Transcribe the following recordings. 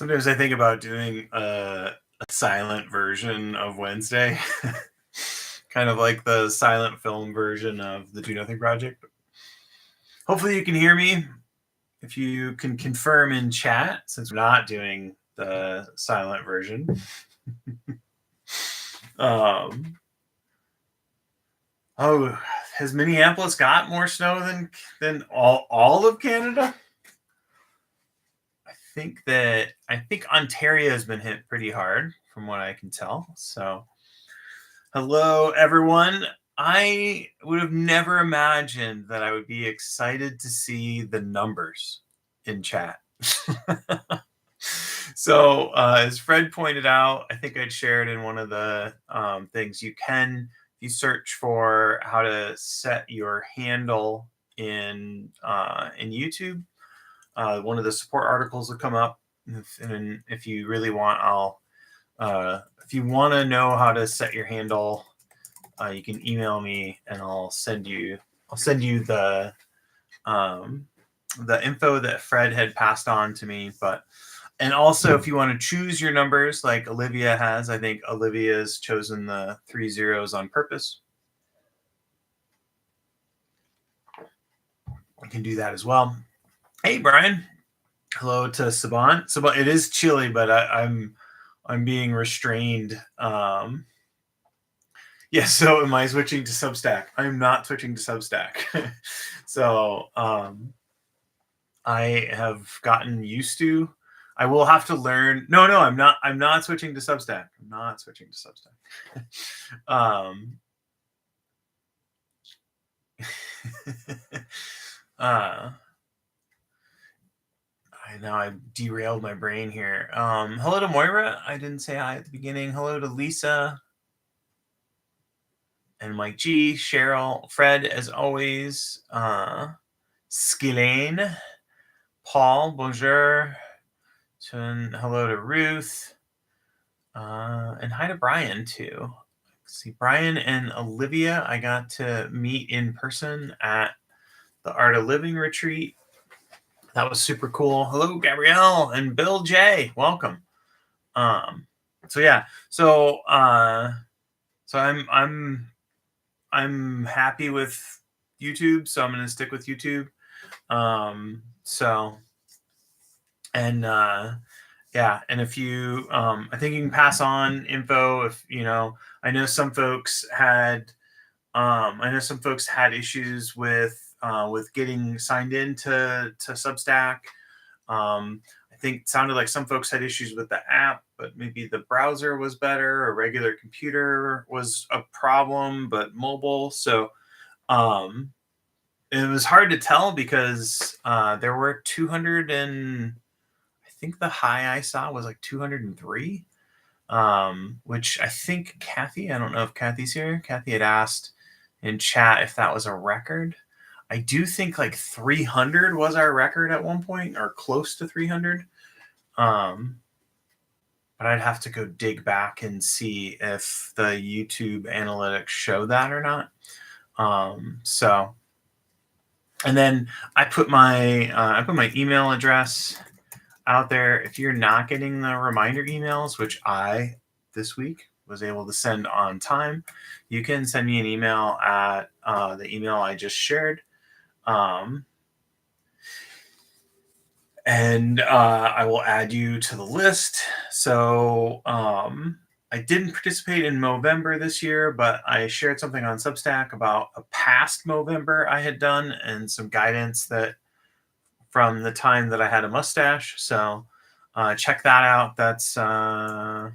Sometimes I think about doing a silent version of Wednesday, kind of like the silent film version of the Do Nothing Project. Hopefully, you can hear me. If you can confirm in chat, since we're not doing the silent version. Oh, has Minneapolis got more snow than all of Canada? I think Ontario has been hit pretty hard, from what I can tell. So, hello everyone. I would have never imagined that I would be excited to see the numbers in chat. So, as Fred pointed out, I think I'd shared in one of the things, if you search for how to set your handle in YouTube, one of the support articles will come up. And if you really want, if you want to know how to set your handle, you can email me and I'll send you the info that Fred had passed on to me. And also, if you want to choose your numbers like Olivia has, I think Olivia's chosen the 3 zeros on purpose. You can do that as well. Hey, Brian. Hello to Saban. Saban, it is chilly, but I'm being restrained. Yeah, so am I switching to Substack? I'm not switching to Substack. So I have gotten used to. I will have to learn. No, I'm not. I'm not switching to Substack. I'm not switching to Substack. I know I derailed my brain here. Hello to Moira. I didn't say hi at the beginning. Hello to Lisa and Mike G, Cheryl, Fred, as always. Skillane, Paul, bonjour. Hello to Ruth. And hi to Brian, too. Let's see, Brian and Olivia, I got to meet in person at the Art of Living retreat. That was super cool. Hello, Gabrielle and Bill J. Welcome. So yeah. So I'm happy with YouTube, so I'm gonna stick with YouTube. Yeah, and if you I think you can pass on info if I know some folks had issues with getting signed into Substack. I think it sounded like some folks had issues with the app, but maybe the browser was better, or regular computer was a problem, but mobile. So it was hard to tell because there were 200 and I think the high I saw was like 203, which I think Kathy, I don't know if Kathy's here. Kathy had asked in chat if that was a record. I do think like 300 was our record at one point, or close to 300. But I'd have to go dig back and see if the YouTube analytics show that or not. And then I put my email address out there. If you're not getting the reminder emails, which I this week was able to send on time, you can send me an email at the email I just shared. And I will add you to the list. So I didn't participate in Movember this year, but I shared something on Substack about a past Movember I had done and some guidance that from the time that I had a mustache. So check that out. That's I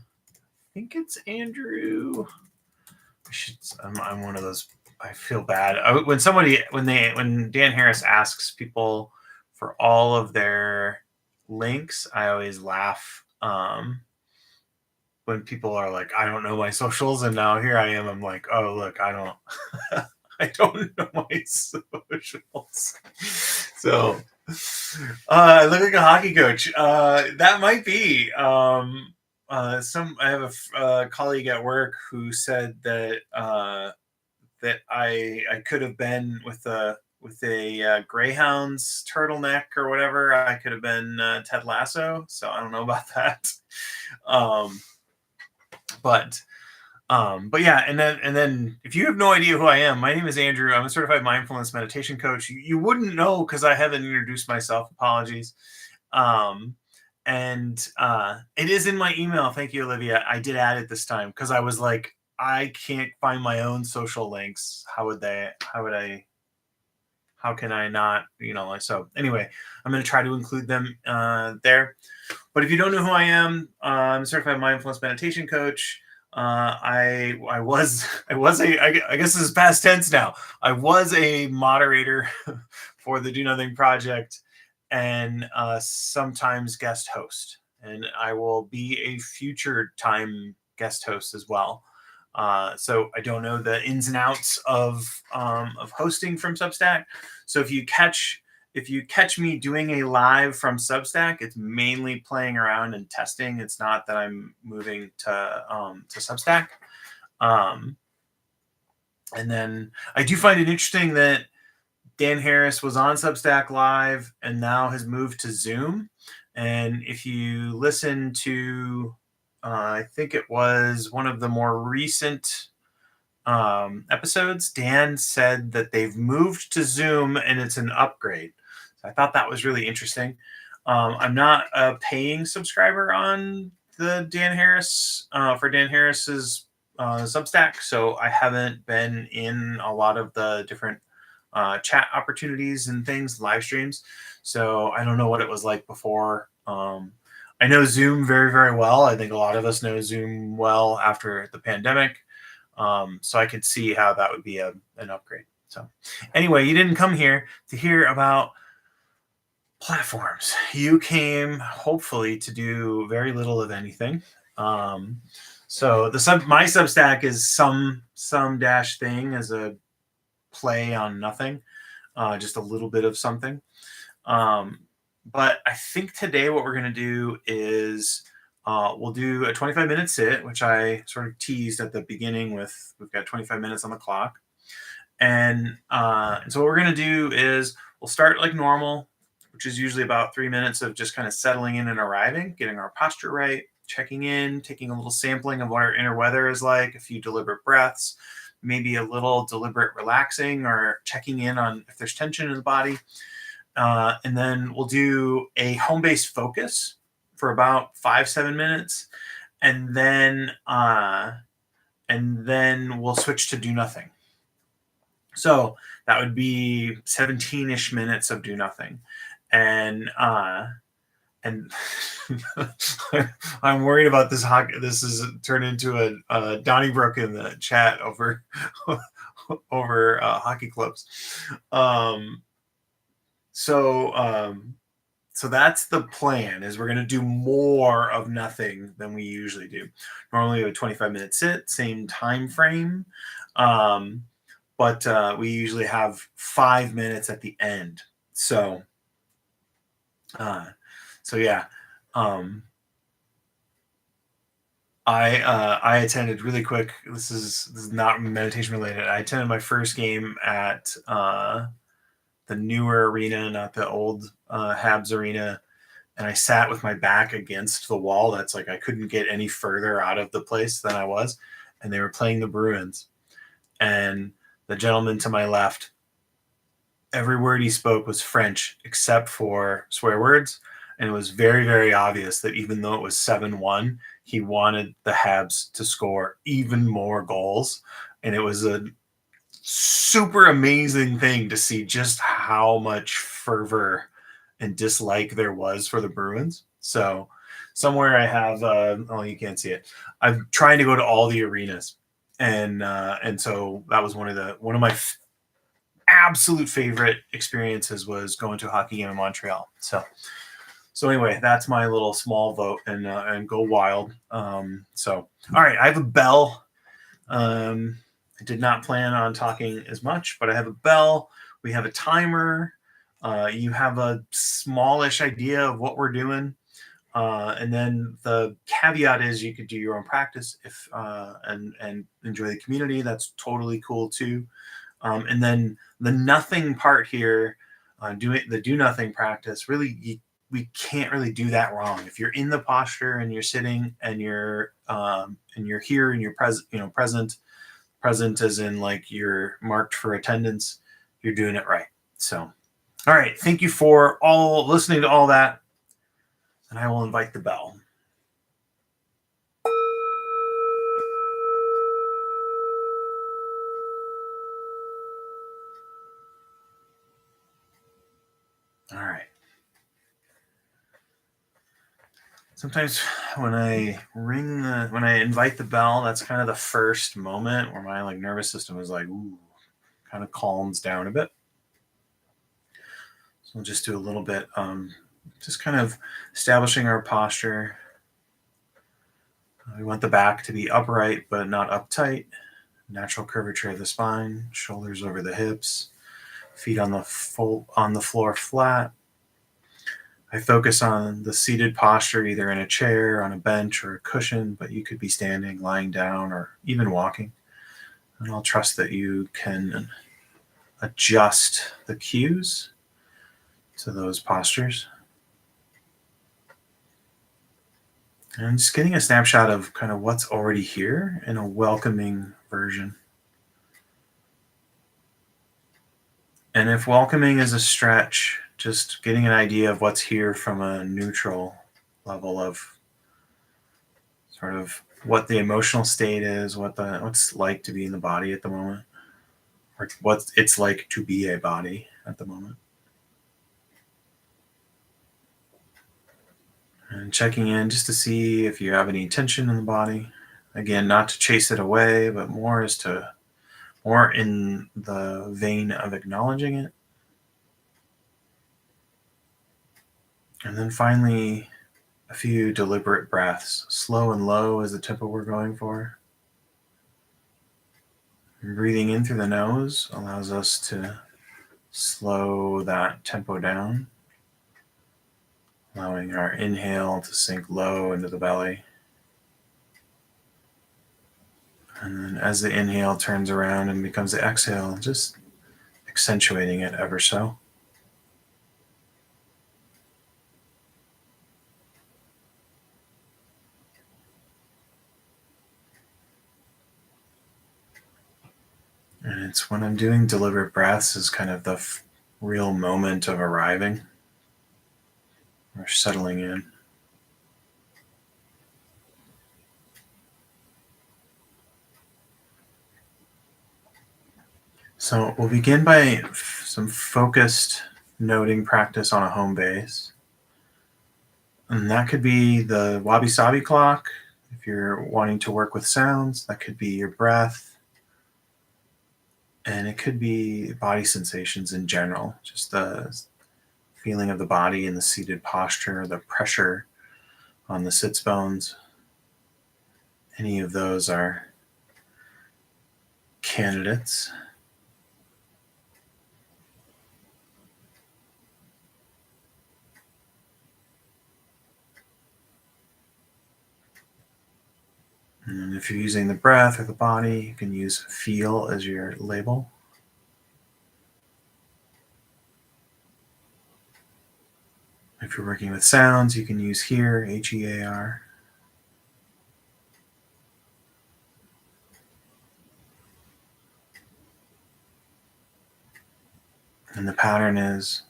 think it's Andrew. I'm one of those. I feel bad when Dan Harris asks people for all of their links, I always laugh when people are like, I don't know my socials, and now here I am. I'm like, oh look, I don't I don't know my socials. So I look like a hockey coach. That might be. I have a colleague at work who said that that I could have been with with a Greyhound's turtleneck or whatever, I could have been Ted Lasso. So I don't know about that. Um, but but yeah, and then if you have no idea who I am, my name is Andrew. I'm a certified mindfulness meditation coach. You wouldn't know because I haven't introduced myself. Apologies. Um, and it is in my email. Thank you, Olivia. I did add it this time because I was like, I can't find my own social links. How would they? How would I? How can I not? So anyway, I'm going to try to include them there. But if you don't know who I am, I'm a certified mindfulness meditation coach. I was I guess this is past tense now. I was a moderator for the Do Nothing Project and sometimes guest host, and I will be a future time guest host as well. So I don't know the ins and outs of hosting from Substack. So if you catch me doing a live from Substack, it's mainly playing around and testing. It's not that I'm moving to Substack. And then I do find it interesting that Dan Harris was on Substack Live and now has moved to Zoom. And if you listen to, I think it was one of the more recent episodes, Dan said that they've moved to Zoom and it's an upgrade. So I thought that was really interesting. I'm not a paying subscriber on the Dan Harris for Dan Harris's Substack, so I haven't been in a lot of the different chat opportunities and things, live streams. So I don't know what it was like before. I know Zoom very, very well. I think a lot of us know Zoom well after the pandemic. So I could see how that would be an upgrade. So anyway, you didn't come here to hear about platforms. You came hopefully to do very little of anything. So my Substack is some dash thing as a play on nothing, just a little bit of something. But I think today what we're going to do is we'll do a 25-minute sit, which I sort of teased at the beginning with we've got 25 minutes on the clock. And so what we're going to do is we'll start like normal, which is usually about 3 minutes of just kind of settling in and arriving, getting our posture right, checking in, taking a little sampling of what our inner weather is like, a few deliberate breaths, maybe a little deliberate relaxing or checking in on if there's tension in the body. And then we'll do a home-based focus for about 5-7 minutes. And then we'll switch to do nothing. So that would be 17-ish minutes of do nothing. And I'm worried about this hockey. This is turned into a Donnybrook in the chat over hockey clubs. So that's the plan, is we're going to do more of nothing than we usually do. Normally a 25-minute sit, same time frame. But we usually have 5 minutes at the end. So yeah. I attended really quick. This is not meditation related. I attended my first game at the newer arena, not the old Habs arena, and I sat with my back against the wall. That's like I couldn't get any further out of the place than I was, and they were playing the Bruins, and the gentleman to my left, every word he spoke was French except for swear words, and it was very, very obvious that even though it was 7-1, he wanted the Habs to score even more goals, and it was a super amazing thing to see just how much fervor and dislike there was for the Bruins. So somewhere I have, you can't see it. I'm trying to go to all the arenas, and so that was one of my absolute favorite experiences was going to a hockey game in Montreal. So anyway, that's my little small vote, and go wild. So all right, I have a bell. I did not plan on talking as much, but I have a bell. We have a timer. You have a smallish idea of what we're doing. And then the caveat is you could do your own practice and enjoy the community. That's totally cool too. And then the nothing part here, doing the do nothing practice, really, we can't really do that wrong. If you're in the posture and you're sitting and you're here and you're present, present as in like you're marked for attendance, you're doing it right. So, all right, thank you for all listening to all that, and I will invite the bell. All right. Sometimes when I invite the bell, that's kind of the first moment where my like nervous system is like, ooh, kind of calms down a bit. So we'll just do a little bit, just kind of establishing our posture. We want the back to be upright but not uptight. Natural curvature of the spine, shoulders over the hips, feet on the floor flat. I focus on the seated posture, either in a chair, on a bench, or a cushion, but you could be standing, lying down, or even walking. And I'll trust that you can adjust the cues to those postures. And just getting a snapshot of kind of what's already here in a welcoming version. And if welcoming is a stretch, just getting an idea of what's here from a neutral level of sort of what the emotional state is, what's like to be in the body at the moment, or what it's like to be a body at the moment. And checking in just to see if you have any tension in the body. Again, not to chase it away, but more in the vein of acknowledging it. And then finally, a few deliberate breaths. Slow and low is the tempo we're going for. And breathing in through the nose allows us to slow that tempo down, allowing our inhale to sink low into the belly. And then as the inhale turns around and becomes the exhale, just accentuating it ever so. And it's when I'm doing deliberate breaths is kind of the real moment of arriving or settling in. So we'll begin by some focused noting practice on a home base. And that could be the wabi sabi clock. If you're wanting to work with sounds, that could be your breath. And it could be body sensations in general, just the feeling of the body in the seated posture, the pressure on the sits bones. Any of those are candidates. And if you're using the breath or the body, you can use feel as your label. If you're working with sounds, you can use hear, Hear. And the pattern is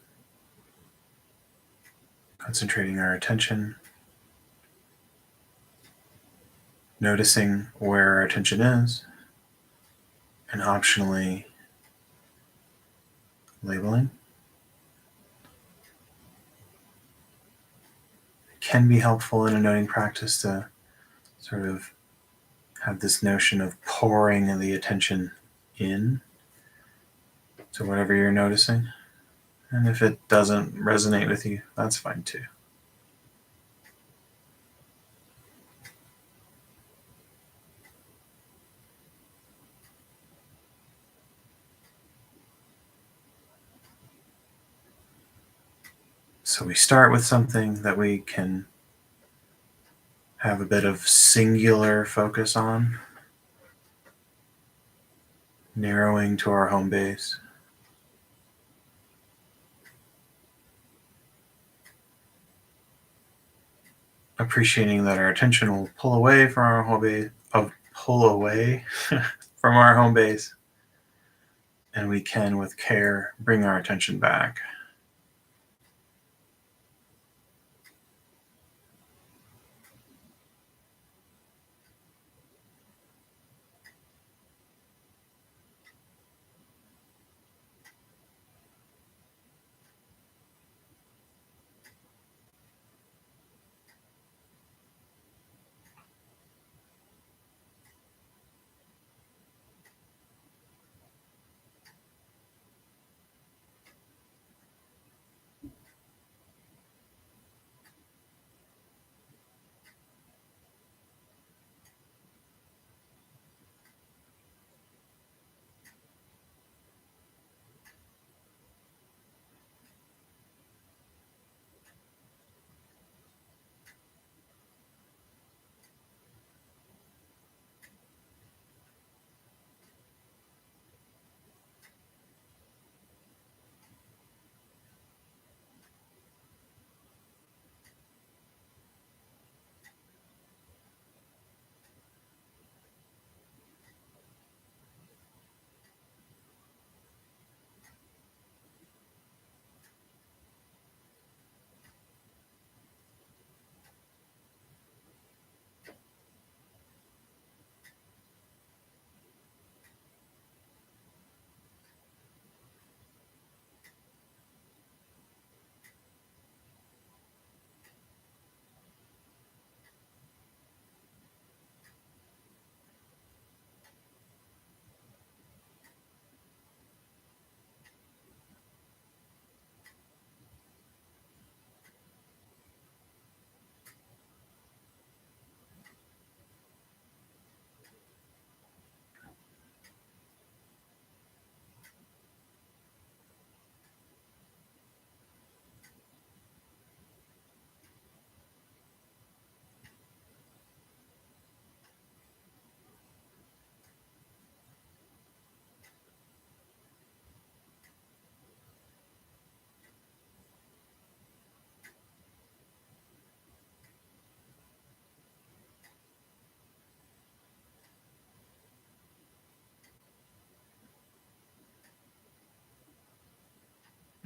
concentrating our attention, noticing where our attention is, and optionally labeling. It can be helpful in a noting practice to sort of have this notion of pouring the attention in to whatever you're noticing. And if it doesn't resonate with you, that's fine too. So we start with something that we can have a bit of singular focus on. narrowing to our home base. Appreciating that our attention will pull away from our home base, pull away from our home base, and we can, with care, bring our attention back.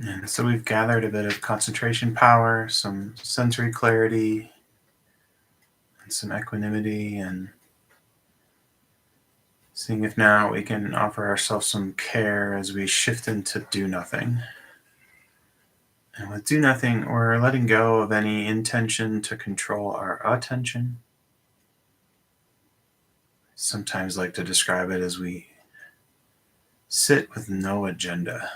And so we've gathered a bit of concentration power, some sensory clarity, and some equanimity, and seeing if now we can offer ourselves some care as we shift into do nothing. And with do nothing, we're letting go of any intention to control our attention. Sometimes like to describe it as we sit with no agenda.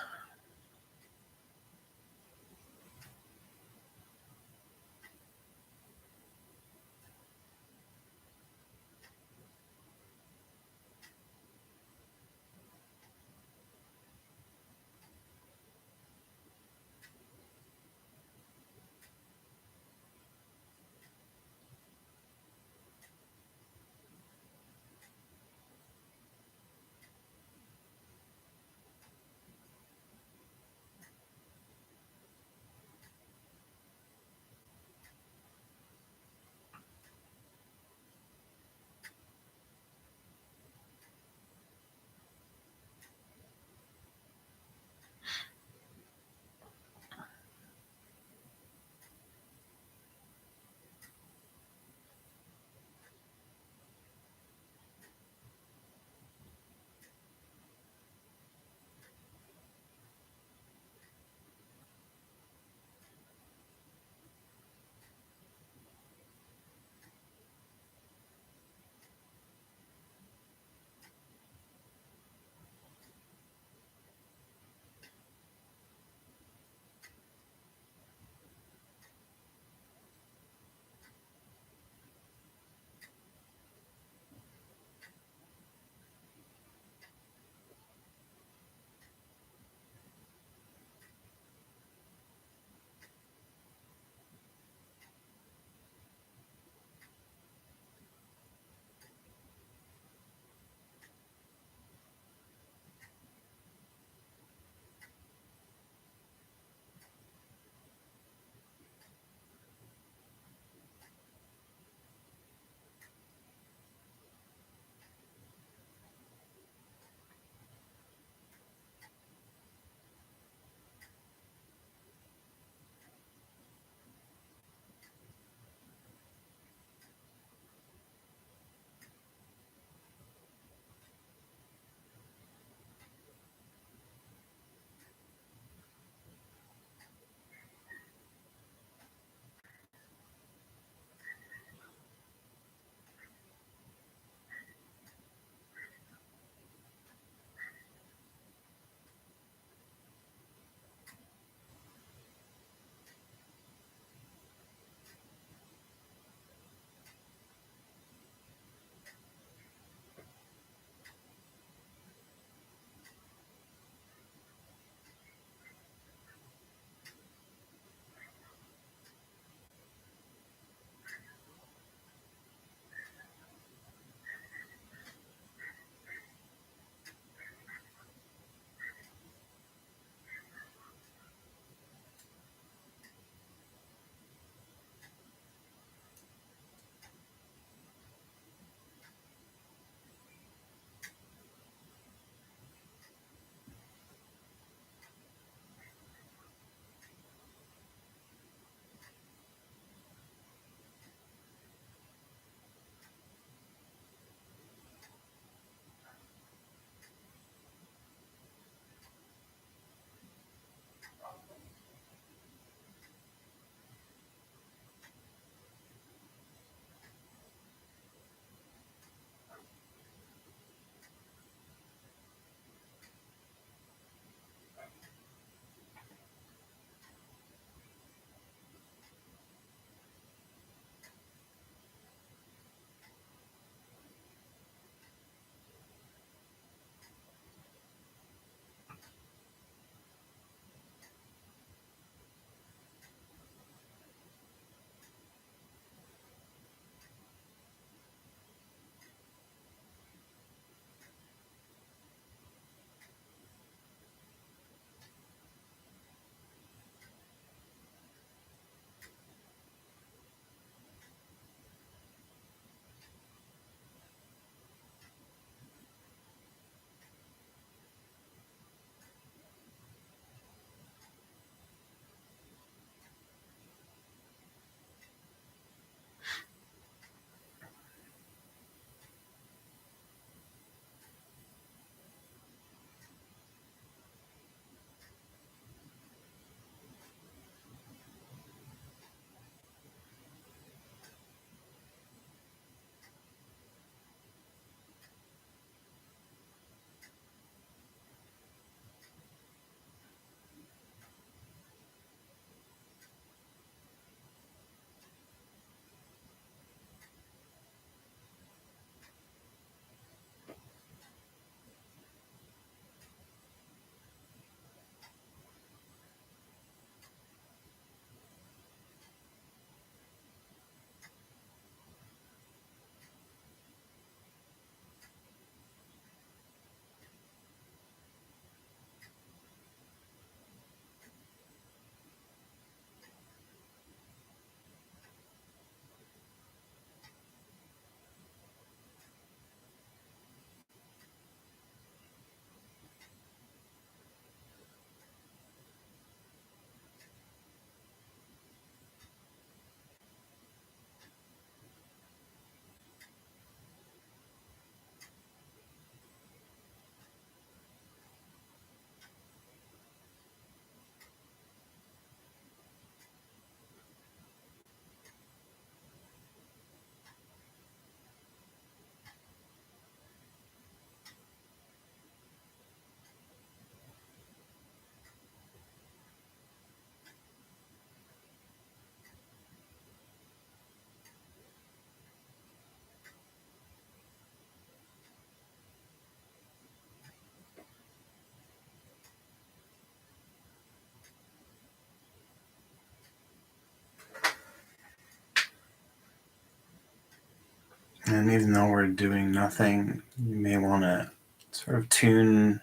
And even though we're doing nothing, you may want to sort of tune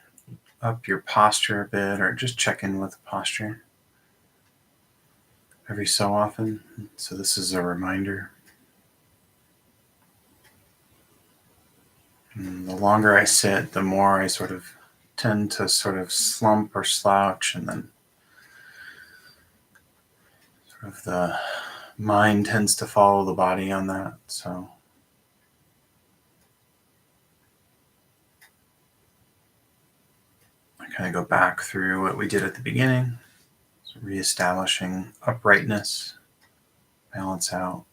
up your posture a bit or just check in with the posture every so often. So, this is a reminder. And the longer I sit, the more I sort of tend to sort of slump or slouch, and then sort of the mind tends to follow the body on that. So, I kind of go back through what we did at the beginning, so reestablishing uprightness, balance out,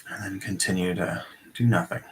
and then continue to do nothing.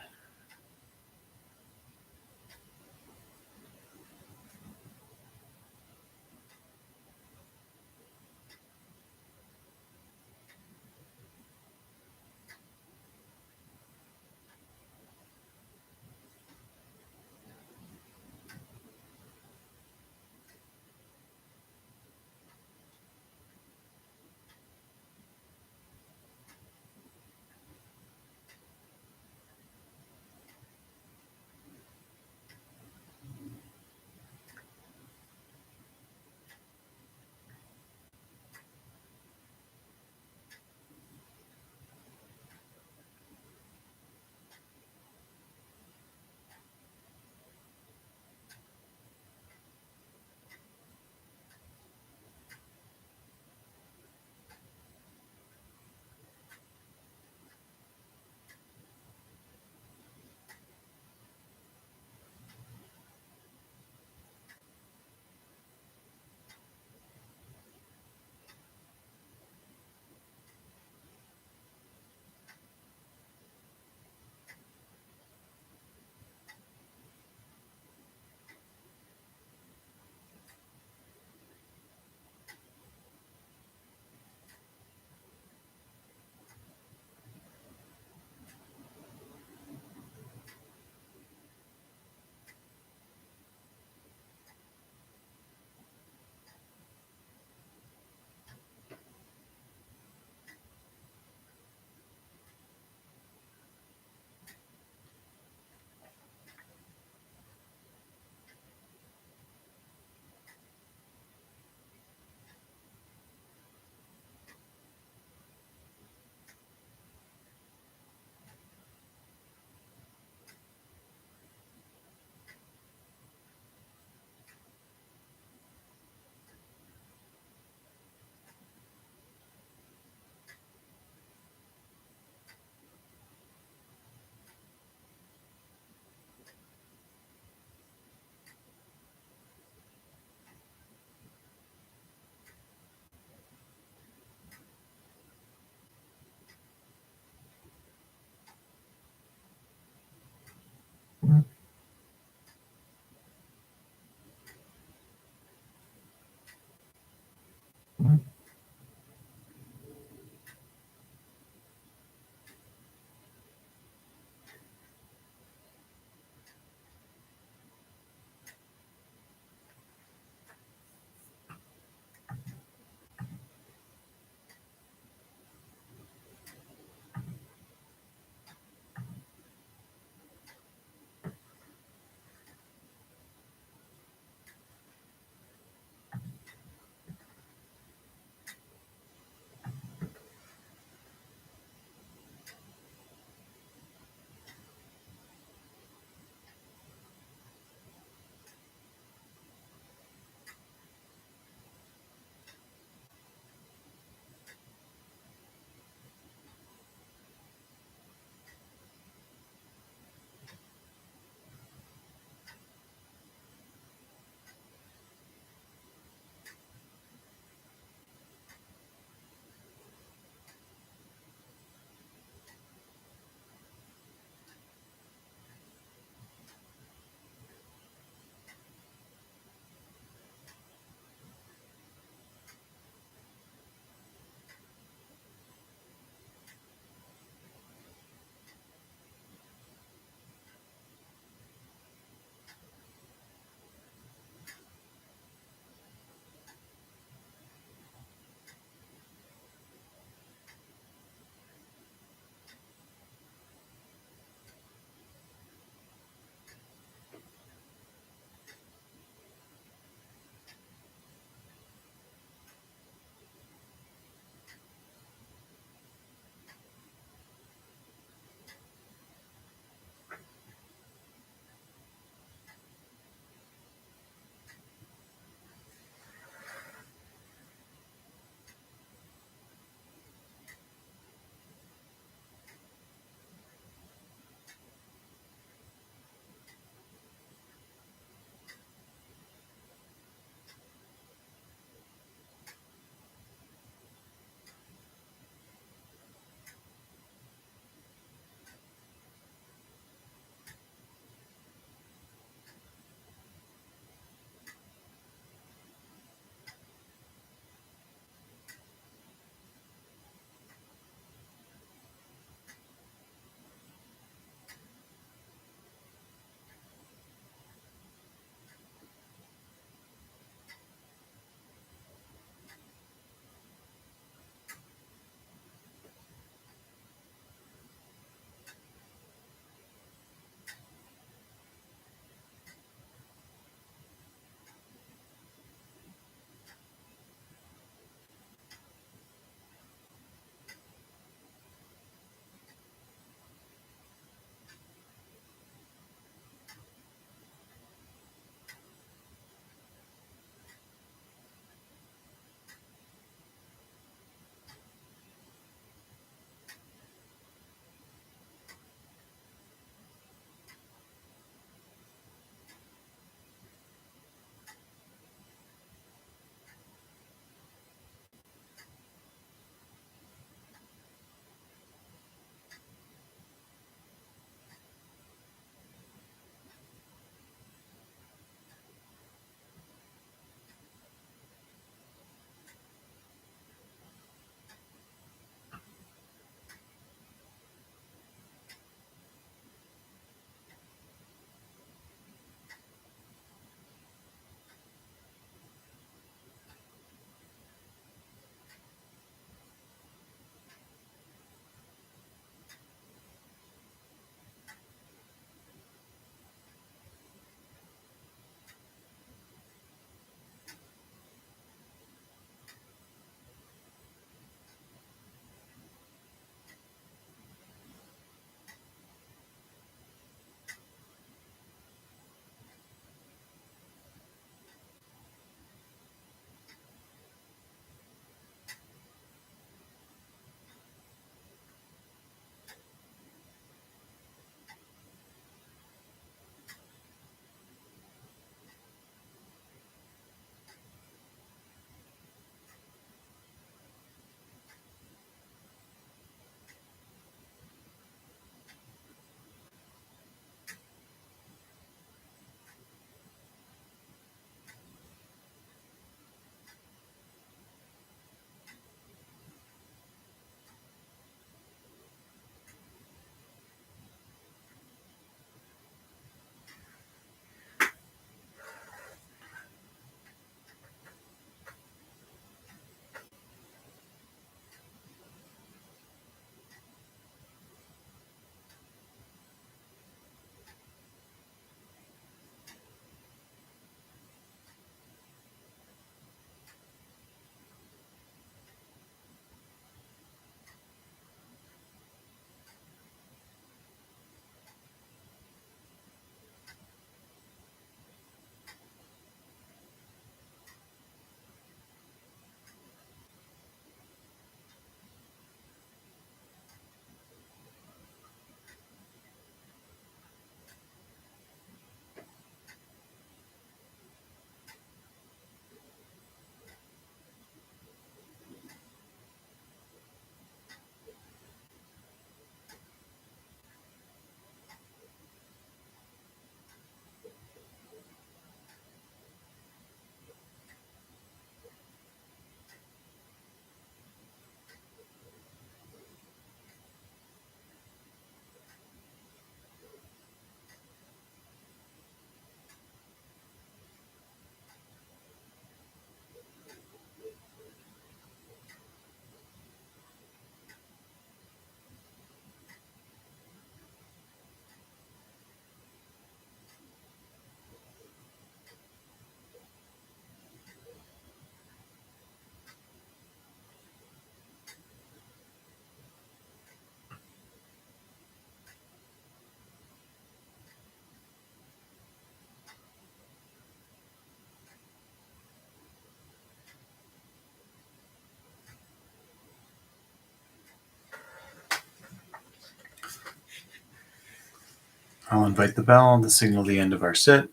I'll invite the bell to signal the end of our sit.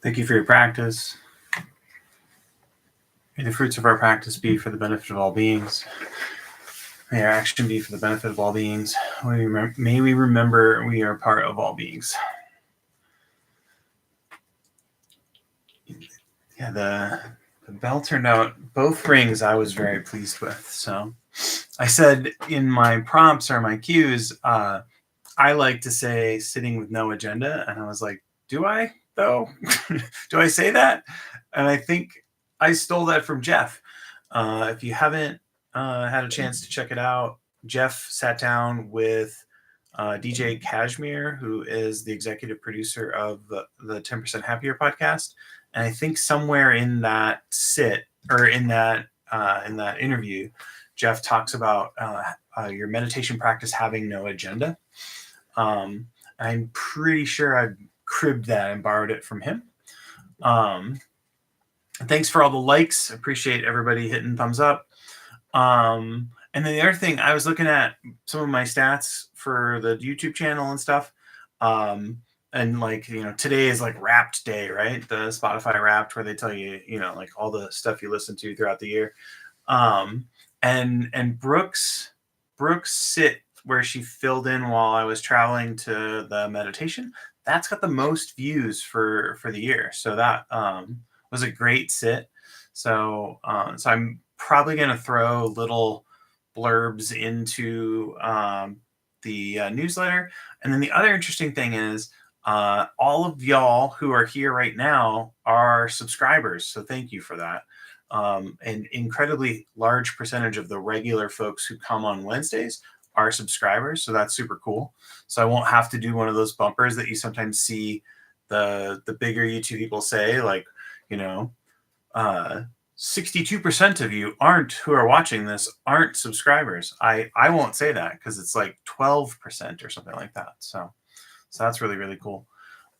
Thank you for your practice. May the fruits of our practice be for the benefit of all beings. May our action be for the benefit of all beings. May we remember we are part of all beings. Yeah, the bell turned out, both rings I was very pleased with. So I said in my prompts or my cues, I like to say sitting with no agenda. And I was like, do I though? Do I say that? And I think I stole that from Jeff. If you haven't had a chance to check it out, Jeff sat down with DJ Kashmir, who is the executive producer of the 10% Happier podcast. And I think somewhere in that sit or in that interview, Jeff talks about your meditation practice having no agenda. I'm pretty sure I cribbed that and borrowed it from him. Thanks for all the likes. Appreciate everybody hitting thumbs up. And then the other thing, I was looking at some of my stats for the YouTube channel and stuff. And like, today is like Wrapped Day, right? The Spotify Wrapped, where they tell you, like all the stuff you listen to throughout the year. And Brooks sit where she filled in while I was traveling to the meditation, that's got the most views for the year. So that was a great sit. So I'm probably going to throw little blurbs into the newsletter. And then the other interesting thing is all of y'all who are here right now are subscribers. So thank you for that. An incredibly large percentage of the regular folks who come on Wednesdays are subscribers. So that's super cool. So I won't have to do one of those bumpers that you sometimes see the bigger YouTube people say, like, 62% of you who are watching this aren't subscribers. I won't say that because it's like 12% or something like that. So that's really, really cool.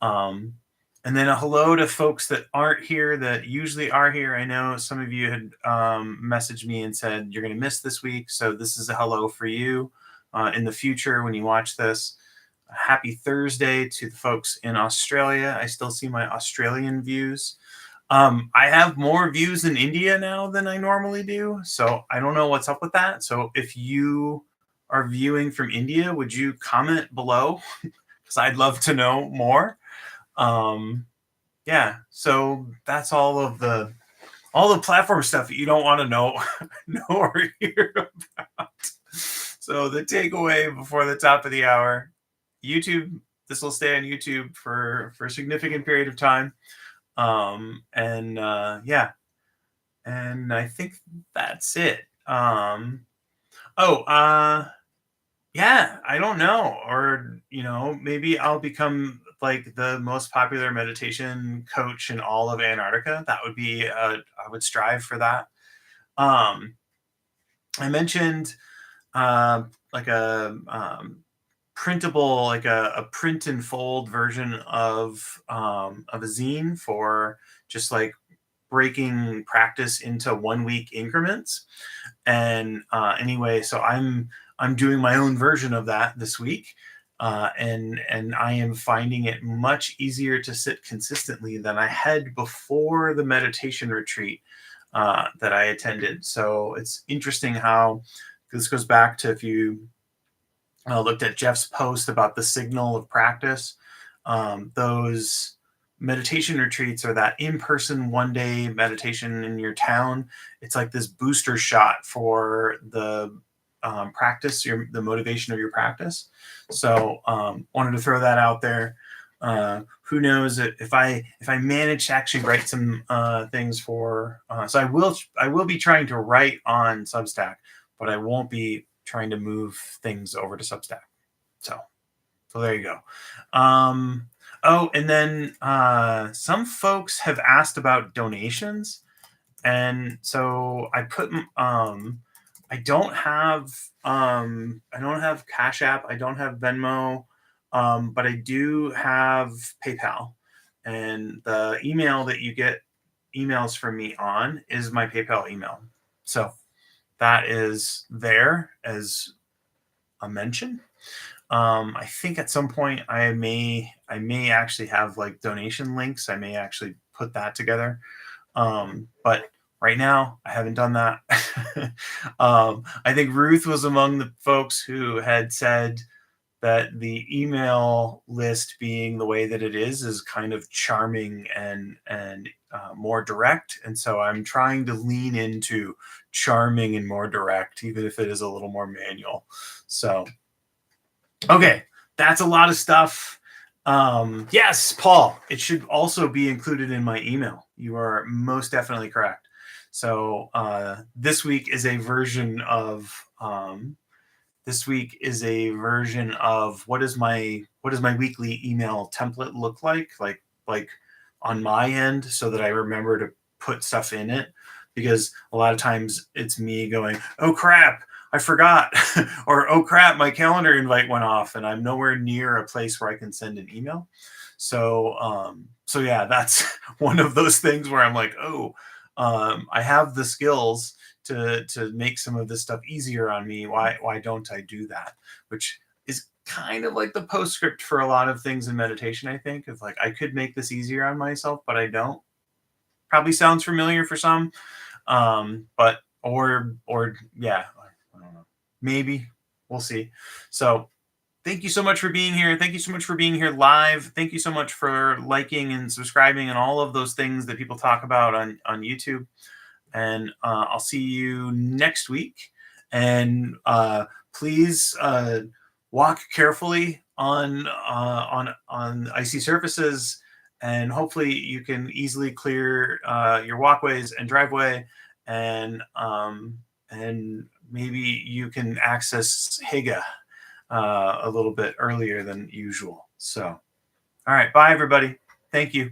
And then a hello to folks that aren't here that usually are here. I know some of you had messaged me and said you're going to miss this week. So this is a hello for you in the future when you watch this. Happy Thursday to the folks in Australia. I still see my Australian views. I have more views in India now than I normally do. So I don't know what's up with that. So if you are viewing from India, would you comment below? Because I'd love to know more. Yeah, so that's all the platform stuff that you don't want to know or hear about. So the takeaway before the top of the hour, YouTube, this will stay on YouTube for a significant period of time. And I think that's it. Yeah, I don't know. Or, maybe I'll become like the most popular meditation coach in all of Antarctica. That would be, I would strive for that. I mentioned like a printable, like a print and fold version of a zine for just like breaking practice into 1 week increments. And anyway, so I'm doing my own version of that this week. And I am finding it much easier to sit consistently than I had before the meditation retreat that I attended. So it's interesting how this goes back to, if you looked at Jeff's post about the signal of practice, those meditation retreats or that in-person 1-day meditation in your town, it's like this booster shot for the practice, the motivation of your practice. So wanted to throw that out there. Who knows if I manage to actually write some things for, so I will be trying to write on Substack, but I won't be trying to move things over to Substack. So there you go. And then some folks have asked about donations, and so I put I don't have Cash App, I don't have Venmo, but I do have PayPal. and the email that you get emails from me on is my PayPal email. So that is there as a mention. I think at some point I may actually have like donation links. I may actually put that together. But right now I haven't done that. I think Ruth was among the folks who had said that the email list being the way that it is kind of charming and more direct, and so I'm trying to lean into charming and more direct, even if it is a little more manual. So okay, that's a lot of stuff. Yes, Paul, it should also be included in my email. You are most definitely correct. So this week is a version of what does my weekly email template look like on my end, so that I remember to put stuff in it, because a lot of times it's me going, oh crap, I forgot, or oh crap, my calendar invite went off and I'm nowhere near a place where I can send an email. So yeah, that's one of those things where I'm like, oh, I have the skills to make some of this stuff easier on me. Why don't I do that? Which is kind of like the postscript for a lot of things in meditation. I think it's like I could make this easier on myself, but I don't. Probably sounds familiar for some, but or yeah, I don't know. Maybe we'll see. So thank you so much for being here. Thank you so much for being here live. Thank you so much for liking and subscribing and all of those things that people talk about on YouTube. And I'll see you next week. And please walk carefully on icy surfaces, and hopefully you can easily clear your walkways and driveway, and maybe you can access Higa a little bit earlier than usual. So, all right, bye everybody. Thank you.